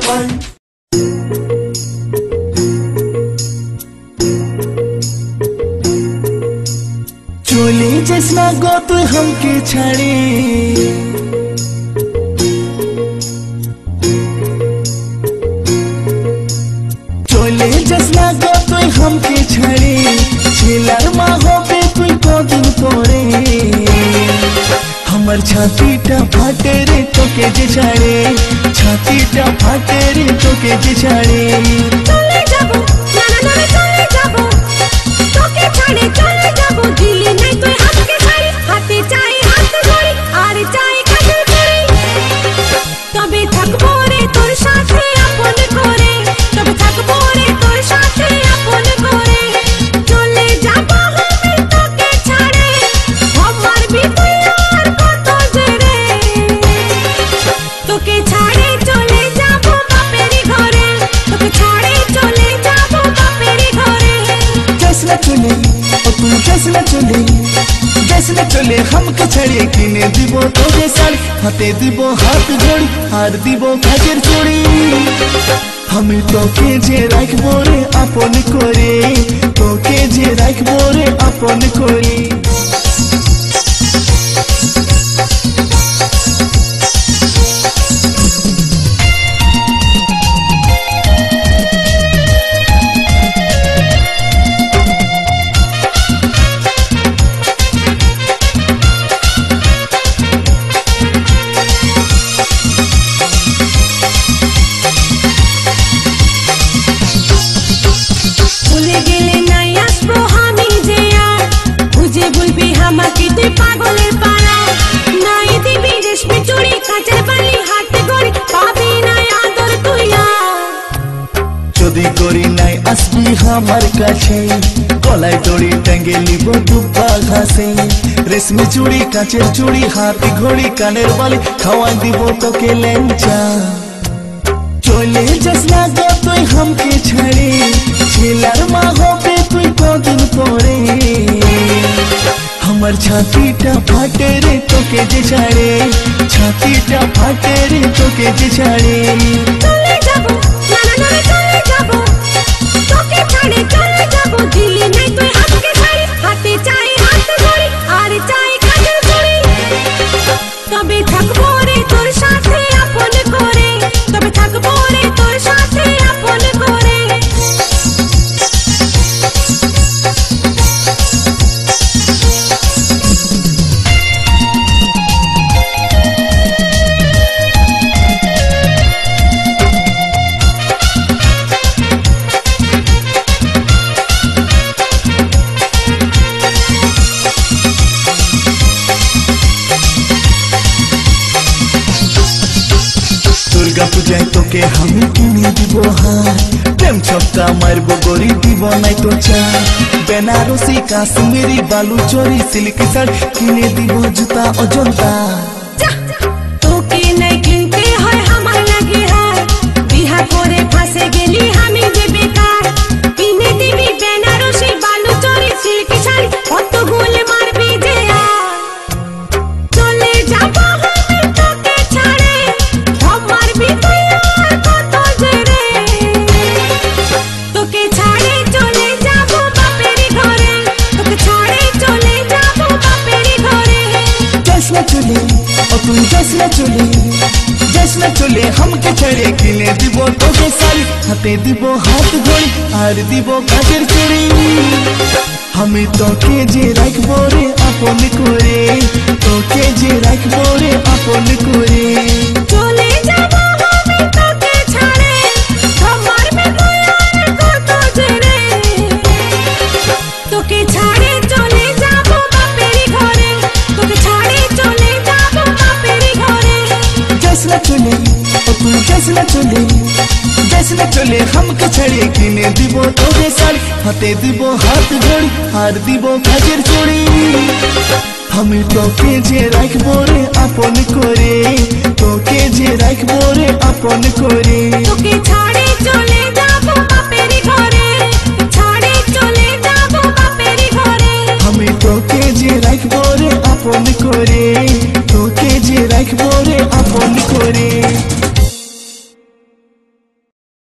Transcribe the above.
পান। চলে যাস না গো তুই हमके ছাড়ে, চলে যাস না গো তুই हमके ছাড়ে, ছেলার মা হবে তুই কদিন পরে। আমার ছাতিটা ফাটে রে তোকে যে ছাড়ে, ছাতিটা ফাটে রে তোকে যে ছাড়ে। চলে যাব না না না চলে যাব, তোকে ছাড়ে চলে যাব, দিলি নাই তুই হাতকে ছাড়ি, হাতে চাই হাত ধরি আর চাই কাজল করি, তবে থাকবো রে তোর সাথে আপন করে, তবে থাকবো রে তোর সাথে আপন করে। চলে যাব আমি তোকে ছাড়ে, আমার বিতুই আর কত জেরে, তোকে ছাড়ে চলে যাব বাপেরই ঘরে, তোকে ছাড়ে চলে যাব বাপেরই ঘরে। যাস না চলে ও তুই যাস না চলে, যাস না চলে हमके ছাড়ে, কিনে দিব তোকে শাড়ি, হাতে দিব হাত ঘড়ি আর দিব কাজের চুড়ি। আমি তোকে যে রাখবো রে আপন করে, তোকে যে রাখবো রে আপন করে। ভুলে গেলে নাই আসবো আমি যে আর, বুঝে বলবি আমাকে তুই পাগলের পাড়া, নাই দিবি রেশমি চুড়ি কাঁচের বালি হাতে গড়ি, পাবি নাই আদর তুই আর। যদি করি নাই আসবি আমার কাছে, গলায় দড়ি টাঙ্গে নিব দুব্বা ঘাসে, রেশমি চুড়ি কাঁচের চুড়ি হাত ঘড়ি কানের বালি খাওয়াই দিব তোকে লেঞ্চা। চলে যাস না গো তুই हमके ছাড়ে, ছেলার মা হবে তুই কদিন পরে। আমার ছাতিটা ফাটে রে তোকে যে ছাড়ে, ছাতিটা ফাটে রে তোকে যে ছাড়ে। চলে যাব না না না চলে যাব, তোকে ছাড়ে চলে যাব, দিলি নাই তুই হাতকে ছাড়ি, হাতে চাই হাত ধরি আর চাই কাজল করি, তবে থাকবো রে তোর সাথে আপন করে, তবে থাকবো রে তোর সাথে আপন করে। দুর্গা পূজায় তোকে আমি কিনে দিব হার, প্রেম ছক্কা মারবো গড়ি দিব নাই তো চা, বেনারসি কাশ্মীরি বালু চরি সিল্ক শাড়ি কিনে দিব জুতা অজন্তা। তোকে নাই কিনতে হয় আমার লাগে হার, বিহা করে ফাঁসে গেলি আমি যে বেকার, কিনে দিবি বেনারসি বালু চরি সিল্ক শাড়ি, কত গোল মারবি যে আর। চলে যাব আমি তোকে ছাড়ে, আমার বিতুই আর কত জেরে, তোকে ছাড়ে চলে যাব বাপেরই ঘরে, তোকে ছাড়ে চলে যাব বাপেরই ঘরে। যাস না চলে ও তুই যাস না চলে, যাস না চলে हमके ছাড়ে, কিনে দিব তোকে শাড়ি, হাতে দিব হাত ঘড়ি আর দিব কাজের চুড়ি। আমি তোকে যে রাখবো রে আপন করে, তোকে যে রাখবো রে আপন করে। চলে যাব আমি তোকে ছাড়ে, আমার বিতুই আর কত জেরে, তোকে ছাড়ে চলে যাব বাপেরই ঘরে, তোকে ছাড়ে চলে যাব বাপেরই ঘরে। যাস না চলে ও তুই যাস না চলে, যাস না চলে हमके ছাড়ে, কিনে দিব তোকে শাড়ি, হাতে দিব হাত ঘড়ি আর দিব কাজের চুড়ি। আমি তোকে যে রাখবো রে আপন করে, তোকে যে রাখবো রে আপন করে।